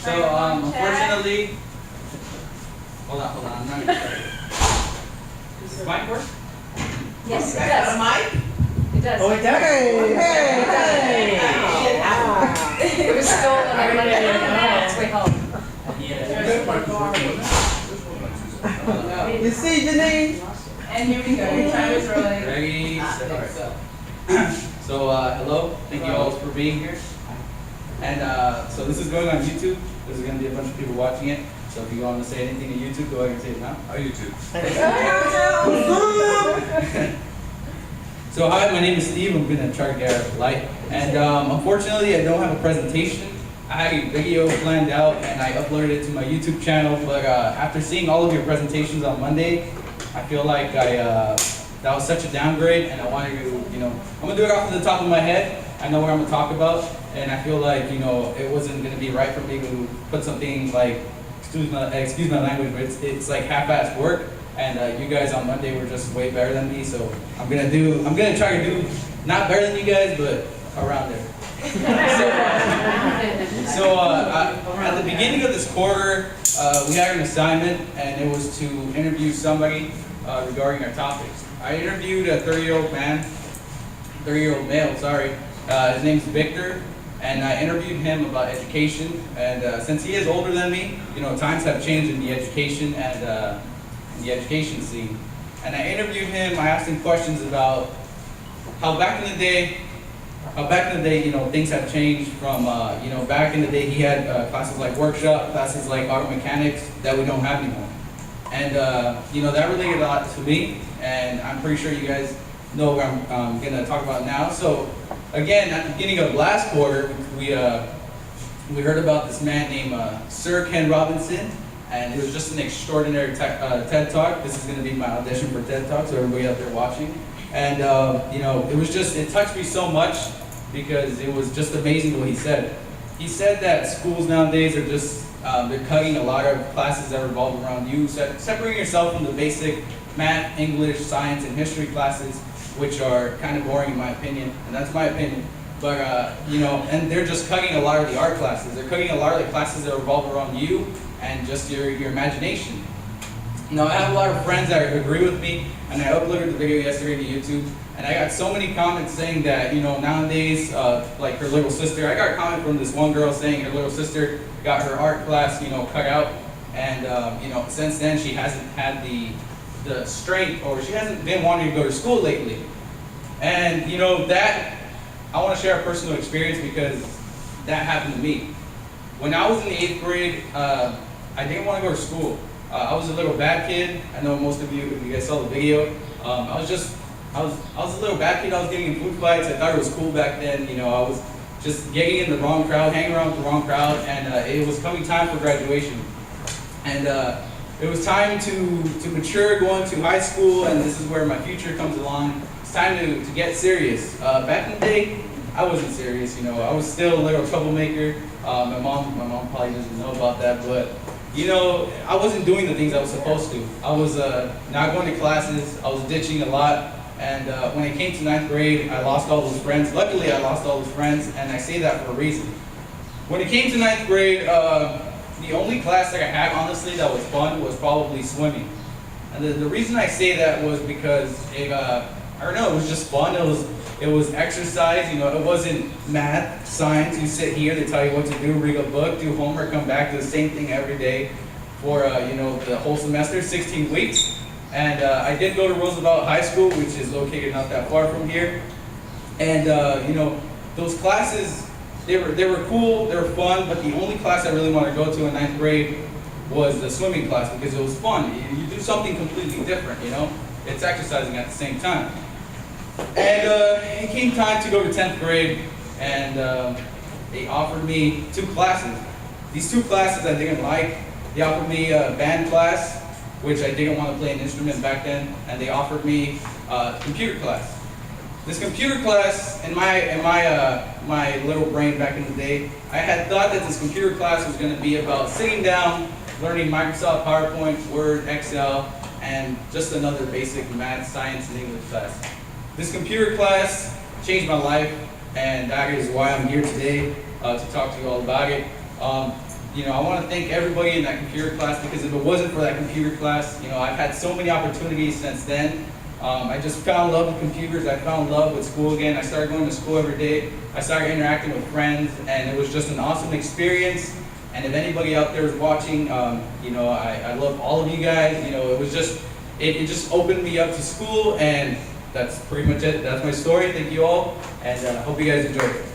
So, unfortunately, hold on, I'm not gonna start. Does this mic work? Yes, it Got a does. mic? It does. Oh, it does. It was stolen on its way home. You see, Janine? And here we go, your time is rolling. Ready, start. So, hello, thank you all for being here. And so this is going on YouTube. There's going to be a bunch of people watching it. So if you want to say anything to YouTube, go ahead and say it now. Hi, YouTube. So hi, my name is Steve. I'm going to try to get out light. And unfortunately, I don't have a presentation. I had a video planned out and I uploaded it to my YouTube channel. But after seeing all of your presentations on Monday, I feel like that was such a downgrade, and I wanted to, I'm gonna do it off the top of my head. I know what I'm gonna talk about, and I feel like, it wasn't gonna be right for me to put something like, excuse my language, but it's like half-assed work. And you guys on Monday were just way better than me, so I'm gonna try to do not better than you guys, but around there. So at the beginning of this quarter, we had an assignment, and it was to interview somebody regarding our topics. I interviewed a 30-year-old male, sorry. His name's Victor, and I interviewed him about education. And since he is older than me, times have changed in the education and in the education scene. And I interviewed him. I asked him questions about how back in the day, things have changed from, back in the day he had classes like workshop, classes like auto mechanics that we don't have anymore. And, that related a lot to me, and I'm pretty sure you guys know what I'm going to talk about now. So, again, at the beginning of last quarter, we heard about this man named Sir Ken Robinson, and it was just an extraordinary TED Talk. This is going to be my audition for TED Talk, so everybody out there watching. And, it touched me so much because it was just amazing what he said. He said that schools nowadays are just, they're cutting a lot of classes that revolve around you, separating yourself from the basic math, English, science, and history classes, which are kind of boring in my opinion, and that's my opinion. But, and they're just cutting a lot of the art classes. They're cutting a lot of the classes that revolve around you and just your imagination. Now, I have a lot of friends that agree with me, and I uploaded the video yesterday to YouTube, and I got so many comments saying that, nowadays, like her little sister, I got a comment from this one girl saying her little sister got her art class, cut out, and, since then she hasn't had the strength, or she hasn't been wanting to go to school lately. And, that, I want to share a personal experience because that happened to me. When I was in the 8th grade, I didn't want to go to school. I was a little bad kid. I know most of you, if you guys saw the video, I was a little bad kid. I was getting in food fights. I thought it was cool back then. I was just getting in the wrong crowd, hanging around with the wrong crowd, and it was coming time for graduation. And it was time to mature, going to high school, and this is where my future comes along. It's time to get serious. Back in the day, I wasn't serious. I was still a little troublemaker. My mom probably doesn't know about that, but I wasn't doing the things I was supposed to. I was not going to classes. I was ditching a lot. And when it came to 9th grade, I lost all those friends. Luckily, I lost all those friends, and I say that for a reason. When it came to 9th grade, the only class that I had, honestly, that was fun was probably swimming. And the reason I say that was because it was just fun. It was exercise. It wasn't math, science. You sit here, they tell you what to do, read a book, do homework, come back, do the same thing every day for the whole semester, 16 weeks. And I did go to Roosevelt High School, which is located not that far from here. And those classes, they were cool, they were fun, but the only class I really wanted to go to in 9th grade was the swimming class because it was fun. You do something completely different, It's exercising at the same time. And it came time to go to 10th grade, and they offered me 2 classes. These 2 classes I didn't like. They offered me a band class, which I didn't want to play an instrument back then, and they offered me computer class. This computer class, in my little brain back in the day, I had thought that this computer class was going to be about sitting down, learning Microsoft PowerPoint, Word, Excel, and just another basic math, science, and English class. This computer class changed my life, and that is why I'm here today to talk to you all about it. I want to thank everybody in that computer class, because if it wasn't for that computer class, I've had so many opportunities since then. I just fell in love with computers. I fell in love with school again. I started going to school every day. I started interacting with friends, and it was just an awesome experience. And if anybody out there is watching, I love all of you guys. It was just, it just opened me up to school, and that's pretty much it. That's my story. Thank you all, and I hope you guys enjoyed it.